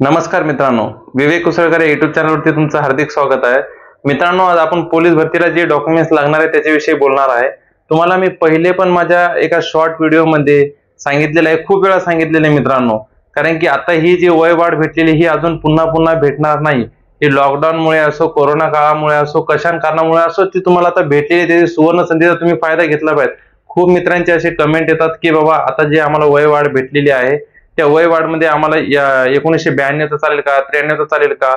नमस्कार मित्रांनो, विवेक कुसळकर युट्यूब चॅनलवरती तुमचं हार्दिक स्वागत आहे। मित्रांनो, आज आपण पोलीस भरतीला जे डॉक्युमेंट्स लागणार आहे त्याच्याविषयी बोलणार आहे। तुम्हाला मी पहिले पण माझ्या एका शॉर्ट व्हिडिओमध्ये सांगितलेलं आहे, खूप वेळा सांगितलेलं आहे मित्रांनो, कारण की आता ही जी वयवाढ भेटलेली ही अजून पुन्हा पुन्हा भेटणार नाही। हे लॉकडाऊनमुळे असो, कोरोना काळामुळे असो, कशा कारणामुळे असो, ती तुम्हाला आता भेटलेली त्याची सुवर्ण संधीचा तुम्ही फायदा घेतला पाहिजे। खूप मित्रांचे असे कमेंट येतात की बाबा आता जे आम्हाला वयवाढ भेटलेली आहे त्या वयवाढमध्ये आम्हाला 1992 चालेल का, 93 चालेल का,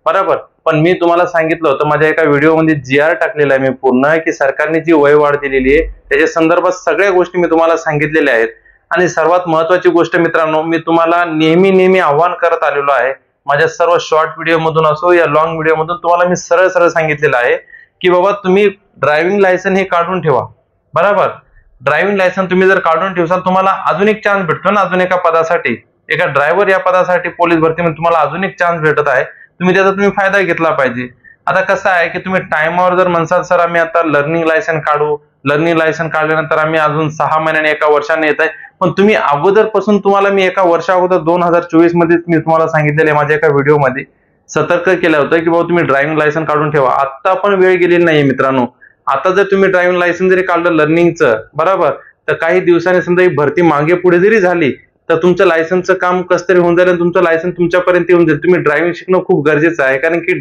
बरोबर। पण मी तुम्हाला सांगितलं होतं माझ्या एका व्हिडिओमध्ये जीआर टाकलेला आहे मी पूर्ण, की सरकारने जी वयवाढ दिलेली आहे त्याच्या संदर्भात सगळ्या गोष्टी मी तुम्हाला सांगितलेल्या आहेत। आणि सर्वात महत्त्वाची गोष्ट मित्रांनो, मी तुम्हाला नेहमी आव्हान करत आलेलो आहे, माझ्या सर्व शॉर्ट व्हिडिओ मधून असो या लॉंग व्हिडिओ मधून तुम्हाला मी सरळ सांगितलेलं आहे की बाबा तुम्ही ड्रायव्हिंग लायसन्स हे काढून ठेवा, बरोबर। ड्रायव्हिंग लायसन्स तुम्ही जर काढून ठेवसाल तुम्हाला अजून एक चान्स भेटतो ना, अजून एका पदासाठी, एका ड्रायव्हर या पदासाठी पोलीस भरतीमध्ये तुम्हाला अजून एक चान्स भेटत आहे, तुम्ही त्याचा फायदा घेतला पाहिजे। आता कसं आहे की तुम्ही टाइमवर जर म्हणसाल सर आम्ही आता लर्निंग लायसन्स काढू, लर्निंग लायसन्स काढल्यानंतर आम्ही अजून 6 महिन्याने एका वर्षाने येत आहे, पण तुम्ही अगोदरपासून तुम्हाला मी एका वर्षा अगोदर 2024 मध्ये मी तुम्हाला सांगितलेलं आहे माझ्या एका व्हिडिओमध्ये सतर्क केलं होतं की बाबा तुम्ही ड्रायव्हिंग लायसन्स काढून ठेवा। आता पण वेळ गेलेली नाहीये मित्रांनो। आता जर तुम्ही ड्रायव्हिंग लायसन्स जरी काढलं लर्निंगचं, बरोबर, तर काही दिवसांनी समजा ही भरती मागे पुढे जरी झाली तर तुमचं लायसन्सचं काम कसं तरी होऊन जाईल आणि तुमचं लायसन्स तुमच्यापर्यंत येऊन जाईल। तुम्ही ड्रायव्हिंग शिकणं खूप गरजेचं आहे, कारण की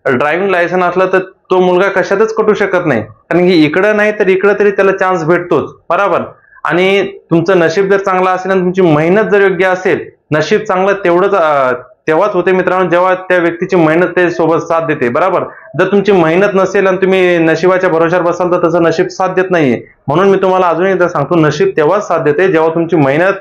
ड्रायव्हिंग लायसन्स असलं तर तो मुलगा कशातच कटू शकत नाही, कारण की इकडं नाही तर इकडं तरी त्याला चान्स भेटतोच, बरोबर। आणि तुमचं नशीब जर चांगलं असेल आणि तुमची मेहनत जर योग्य असेल, नशीब चांगलं तेव्हाच होते मित्रांनो जेव्हा त्या व्यक्तीची मेहनत त्या सोबत साथ देते, बरोबर। जर तुमची मेहनत नसेल आणि तुम्ही नशिबाच्या भरोश्यावर बसाल तर तसं नशीब साथ देत नाहीये। म्हणून मी तुम्हाला अजून एकदा सांगतो, नशीब तेव्हाच साथ देते जेव्हा तुमची मेहनत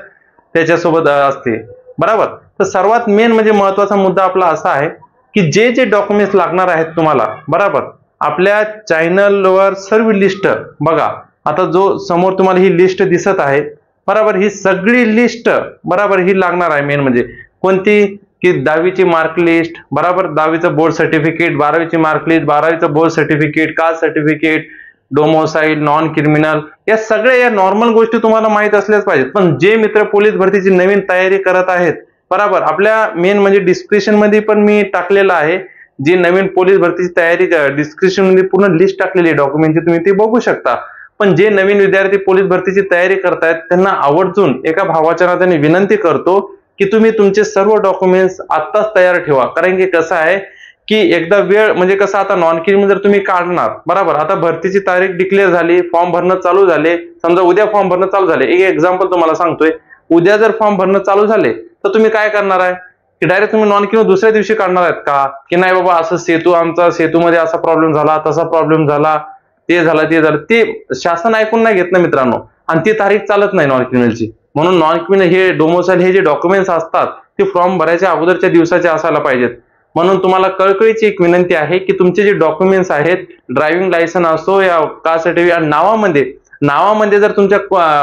त्याच्यासोबत असते, बरोबर। तर सर्वात मेन म्हणजे महत्त्वाचा मुद्दा आपला असा आहे की जे डॉक्युमेंट्स लागणार आहेत तुम्हाला, बरोबर, आपल्या चॅनलवर सर्व लिस्ट बघा। आता जो समोर तुम्हाला ही लिस्ट दिसत आहे, बरोबर, ही सगळी लिस्ट, बरोबर, ही लागणार आहे। मेन म्हणजे कोणती, की 10वीची मार्क लिस्ट, बरोबर, 10वीचं बोर्ड सर्टिफिकेट, 12वीची मार्क लिस्ट, 12वीचं board certificate, caste certificate, domicile, non criminal, या सगळ्या या नॉर्मल गोष्टी तुम्हाला माहित असल्याच पाहिजेत। पण जे मित्र पोलीस भरतीची नवीन तयारी करत आहेत, बरोबर, आपल्या मेन म्हणजे डिस्क्रिप्शन मध्ये पण मी टाकलेलं आहे, जी नवीन पोलीस भरतीची तयारी डिस्क्रिप्शन मध्ये पूर्ण लिस्ट टाकलेली आहे डॉक्युमेंटची, तुम्ही ती बघू शकता। पण जे नवीन विद्यार्थी पोलीस भरतीची तयारी करतायत त्यांना आवर्जून एका भावाच्या नात्याने विनंती करतो की तुम्ही तुमचे सर्व डॉक्युमेंट्स आत्ताच तयार ठेवा, कारण की कसं आहे की एकदा वेळ म्हणजे कसं, आता नॉन क्रिमिनल जर तुम्ही काढणार, बरोबर, आता भरतीची तारीख डिक्लेअर झाली, फॉर्म भरणं चालू झाले, समजा उद्या फॉर्म भरणं चालू झाले, एक एक्झाम्पल तुम्हाला सांगतोय, उद्या जर फॉर्म भरणं चालू झाले तर तुम्ही काय करणार आहे की डायरेक्ट तुम्ही नॉन क्रिमिनल दुसऱ्या दिवशी काढणार आहेत का, की नाही बाबा असं आमचा सेतूमध्ये असा प्रॉब्लेम झाला, तसा प्रॉब्लेम झाला, ते झालं, ते शासन ऐकून नाही घेत ना मित्रांनो, आणि ती तारीख चालत नाही नॉन क्रिमिनलची। म्हणून नॉन क्रिमिनल हे डोमोसाईल हे जे डॉक्युमेंट्स असतात ते फॉर्म भरायच्या अगोदरच्या दिवसाचे असायला पाहिजेत। म्हणून तुम्हाला कळकळीची एक विनंती आहे की तुमचे जे डॉक्युमेंट्स आहेत, ड्रायव्हिंग लायसन्स असो या कास्ट सर्टिफिकेट, नावामध्ये जर तुमच्या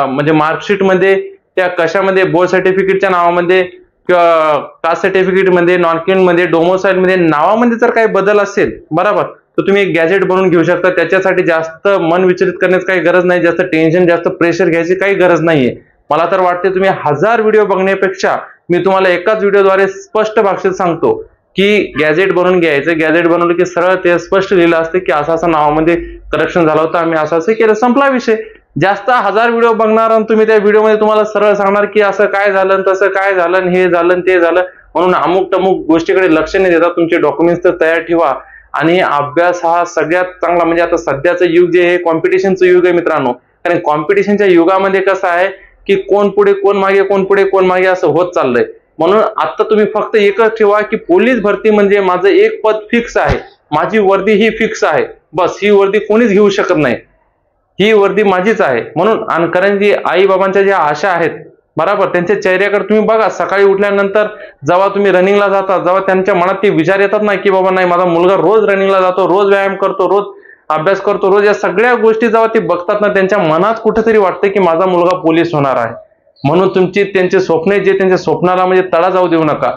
म्हणजे मार्कशीट मध्ये त्या कशामध्ये, बोर्ड सर्टिफिकेटच्या नावामध्ये किंवा कास्ट सर्टिफिकेट मध्ये, नॉन क्रिमिनल मध्ये, डोमोसाईल मध्ये नावामध्ये जर काही बदल असेल, बरोबर, तर तुम्ही एक गॅजेट बनवून घेऊ शकता। त्याच्यासाठी जास्त मन विचलित करण्याची काही गरज नाही, जास्त टेन्शन, जास्त प्रेशर घ्यायची काही गरज नाहीये। मला तर वाटते तुम्ही 1000 व्हिडिओ बघण्यापेक्षा मी तुम्हाला एकाच व्हिडिओद्वारे स्पष्ट भाषेत सांगतो की गॅजेट बनवून घ्यायचं। गॅजेट बनवलं की सरळ ते स्पष्ट लिहिलं असतं की असं नावामध्ये करेक्शन झालं होतं, आम्ही असं केलं, संपला विषय। जास्त 1000 व्हिडिओ बघणार आणि तुम्ही त्या व्हिडिओमध्ये तुम्हाला सरळ सांगणार की असं काय झालं, तसं काय झालं, हे झालं, ते झालं, म्हणून अमुक टमुक गोष्टीकडे लक्ष नाही देता तुमचे डॉक्युमेंट्स तर तयार ठेवा। आणि अभ्यास हा सगळ्यात चांगला, म्हणजे आता सध्याचं युग जे हे कॉम्पिटिशनचं युग आहे मित्रांनो, कारण कॉम्पिटिशनच्या युगामध्ये कसं आहे की कोण पुढे कोण मागे, कोण पुढे कोण मागे असं होत चाललंय। म्हणून आता तुम्ही फक्त एकच ठेवा की पोलीस भरती म्हणजे माझं एक पद फिक्स आहे, माझी वर्दी ही फिक्स आहे, बस, ही वर्दी कोणीच घेऊ शकत नाही, ही वर्दी माझीच आहे। म्हणून, आणि कारण की आई बाबांच्या ज्या आशा आहेत, बरोबर, त्यांच्या चेहऱ्याकडे तुम्ही बघा, सकाळी उठल्यानंतर जेव्हा तुम्ही रनिंगला जाता, जेव्हा त्यांच्या मनात ते विचार येतात ना की बाबा नाही माझा मुलगा रोज रनिंगला जातो, रोज व्यायाम करतो, रोज अभ्यास करतो, रोज या सगळ्या गोष्टी जेव्हा ते बघतात ना, त्यांच्या मनात कुठेतरी वाटतं की माझा मुलगा पोलीस होणार आहे। म्हणून त्यांचे स्वप्न जे त्यांच्या स्वप्नाला म्हणजे तडा जाऊ देऊ नका,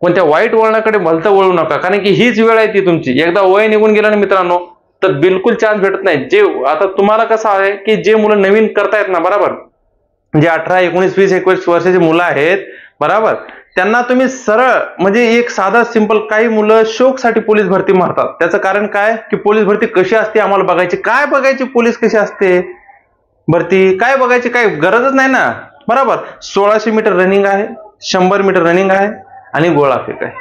कोणत्या वाईट वळणाकडे भलतं वळू नका, कारण की हीच वेळ आहे ती तुमची। एकदा वय निघून गेलं ना मित्रांनो तर बिलकुल चान्स भेटत नाही। जे आता तुम्हाला कसं आहे की जे मुलं नवीन करतायत ना, बरोबर, जे 18, 19, 20, 21 वर्षाची मुलं आहेत, बरोबर, त्यांना तुम्ही सरळ म्हणजे एक साधा सिंपल, काही मुलं शौकसाठी पोलीस भरती मारतात. त्याचं कारण काय की पोलीस भरती कशी असते आम्हाला बघायची. काय बघायची पोलीस कशी असते भरती, काय बघायची, काय गरजच नाही ना. बरोबर. 1600 मीटर रनिंग आहे, 100 मीटर रनिंग आहे आणि गोळाफेक आहे.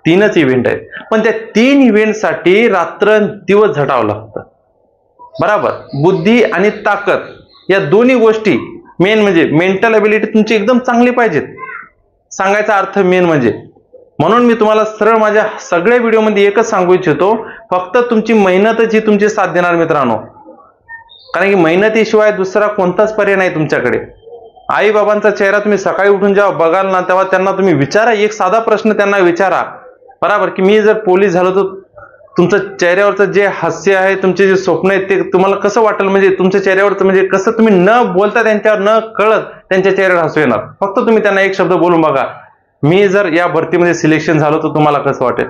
3च इव्हेंट आहेत. पण त्या 3 इव्हेंटसाठी रात्रंदिवस झटावं लागतं. बरोबर. बुद्धी आणि ताकद या दोन्ही गोष्टी मेन, म्हणजे मेंटल एबिलिटी तुमची एकदम चांगली पाहिजेत. सांगायचा अर्थ मेन म्हणजे. म्हणून मी तुम्हाला सरळ माझ्या सगळ्या व्हिडिओमध्ये एकच सांगू इच्छितो, फक्त तुमची मेहनतच ही तुमची साथ देणार मित्रांनो. कारण की मेहनतीशिवाय दुसरा कोणताच पर्याय नाही तुमच्याकडे. आई बाबांचा चेहरा तुम्ही सकाळी उठून जेव्हा बघाल ना, तेव्हा त्यांना तुम्ही विचारा, एक साधा प्रश्न त्यांना विचारा. बरोबर की मी जर पोलीस झालो तर तुमचं चेहऱ्यावरचं जे हास्य आहे, तुमचे जे स्वप्न आहेत, ते तुम्हाला कसं वाटेल, म्हणजे तुमच्या चेहऱ्यावर म्हणजे कसं तुम्ही न बोलता त्यांच्यावर न कळत त्यांच्या चेहऱ्यावर हसू येणार. फक्त तुम्ही त्यांना एक शब्द बोलून बघा, मी जर या भरतीमध्ये सिलेक्शन झालो तर तुम्हाला कसं वाटेल.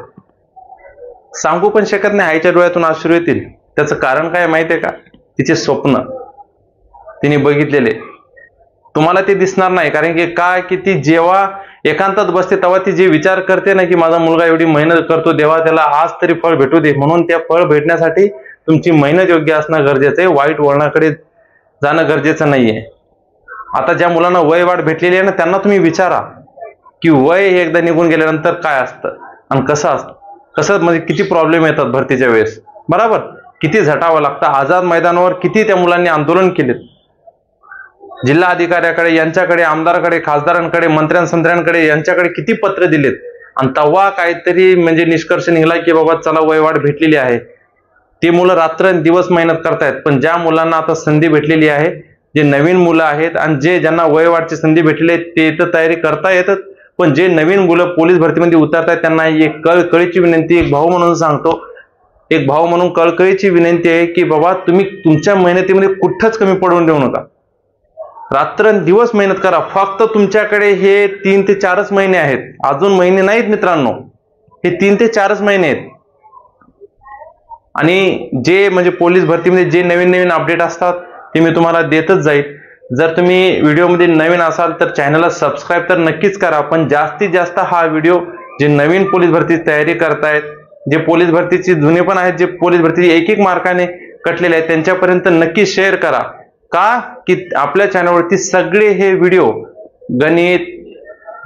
सांगू पण शकत नाही, आईच्या डोळ्यातून अश्रू येतील. त्याचं कारण काय माहितीये का, तिचे स्वप्न तिने बघितलेले. तुम्हाला ते दिसणार नाही. कारण की काय की ती जेव्हा एकांतात बसते तेव्हा ती जे विचार करते ना की माझा मुलगा एवढी मेहनत करतो, देवा त्याला आज तरी फळ भेटू दे. म्हणून त्या फळ भेटण्यासाठी तुमची मेहनत योग्य असणं गरजेचं आहे. वाईट वळणाकडे जाणं गरजेचं नाहीये. आता ज्या मुलांना वय वाढ भेटलेली आहे ना, त्यांना तुम्ही विचारा की वय हे एकदा निघून गेल्यानंतर काय असतं आणि कसं असतं, कसं म्हणजे किती प्रॉब्लेम येतात भरतीच्या वेळेस. बरोबर. किती झटावं लागतं. आझाद मैदानावर किती त्या मुलांनी आंदोलन केलेत. जिल्हा अधिकाऱ्याकडे, यांच्याकडे, आमदाराकडे, खासदारांकडे, मंत्र्यांकडे यांच्याकडे किती पत्र दिलेत. आणि तेव्हा काहीतरी म्हणजे निष्कर्ष निघाला की बाबा चला वयवाढ भेटलेली आहे. ती मुलं रात्रंदिवस मेहनत करतायत. पण ज्या मुलांना आता संधी भेटलेली आहे, जे नवीन मुलं आहेत आणि ज्यांना वयवाढची संधी भेटली आहे, ते तर तयारी करता येतात. पण जे नवीन मुलं पोलीस भरतीमध्ये उतरतायत त्यांना एक कळकळीची विनंती, एक भाऊ म्हणून सांगतो, एक भाऊ म्हणून कळकळीची विनंती आहे की बाबा तुम्ही तुमच्या मेहनतीमध्ये कुठंच कमी पडून देऊ नका. रात्रंदिवस मेहनत करा. फक्त तुमच्याकडे हे 3 ते 4च महिने आहेत, अजून महिने नाहीत मित्रांनो. हे 3 ते 4च महिने आहेत. आणि जे म्हणजे पोलीस भरतीमध्ये जे नवीन अपडेट असतात ते मी तुम्हाला देतच जाईल. जर तुम्ही व्हिडिओमध्ये नवीन असाल तर चॅनलला सबस्क्राईब तर नक्कीच करा. पण जास्तीत जास्त हा व्हिडिओ जे नवीन पोलीस भरतीची तयारी करतायत, जे पोलीस भरतीची जुने पण आहेत, जे पोलीस भरती एक मार्काने कटलेले आहेत, त्यांच्यापर्यंत नक्की शेअर करा. का की आपल्या चॅनलवरती सगळे हे व्हिडिओ, गणित,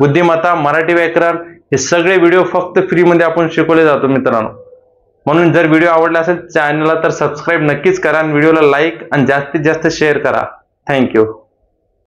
बुद्धिमत्ता, मराठी व्याकरण, हे सगळे व्हिडिओ फक्त फ्रीमध्ये आपण शिकवले जातो मित्रांनो. म्हणून जर व्हिडिओ आवडला असेल चॅनलला तर सबस्क्राईब नक्कीच करा आणि व्हिडिओला लाईक आणि जास्तीत जास्त शेअर करा. थँक्यू.